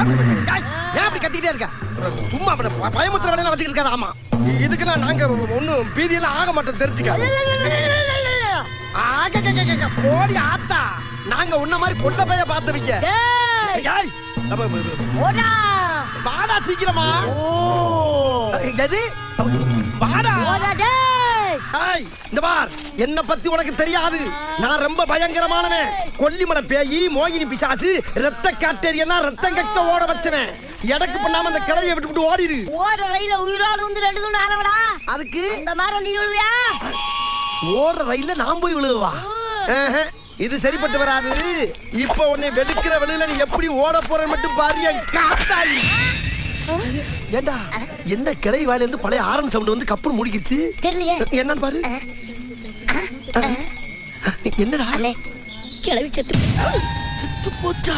ஏன் அப்படி கத்திக்கிட்டே இருக்க? சும்மா பயமுத்திர வேலையெல்லாம் வச்சுக்கிட்டு இருக்காது. ஆமா, இதுக்கெல்லாம் நாங்க ஒன்னும் பீதியெல்லாம் ஆக மாட்டோம், தெரிஞ்சுக்க. போடி ஆத்தா, நாங்க உன்ன மாதிரி கொள்ள பைய பார்த்தவங்க. வாடா சீக்கிரமா. எது வாடா? இந்த பார், என்ன பத்தி உனக்கு தெரியாது. நான் ரொம்ப பயங்கரமானவன். கொல்லிமலை பேயி, மோகினி பிசாசு, ரத்த காட்டேரி எல்லாம் ரத்தம் கக்க ஓட வச்சவன். எடக்கு பண்ணாம அந்த கிளைய விட்டு ஓடிரு. ஓட ரயில உயிரோடு வந்து 2 தூண் ஆனவடா. அதுக்கு இந்த மாதிரி நீ விழுவியா? ஓடுற ரயில்ல நான் போய் விழுவா? இது சரிப்பட்டு வராது. இப்ப உன்னை வெடுக்கிற வெளியில நீ எப்படி ஓட போற மட்டும் பாரு. காத்தாடி ஏண்டா, என்ன கிளை வாயில இருந்து பழைய ஆரன் சவுண்ட் வந்து கப்பல் முடிக்கிச்சு. தெரியலையே என்னன்னு பாரு. என்னடா கிளவி செத்து போச்சா?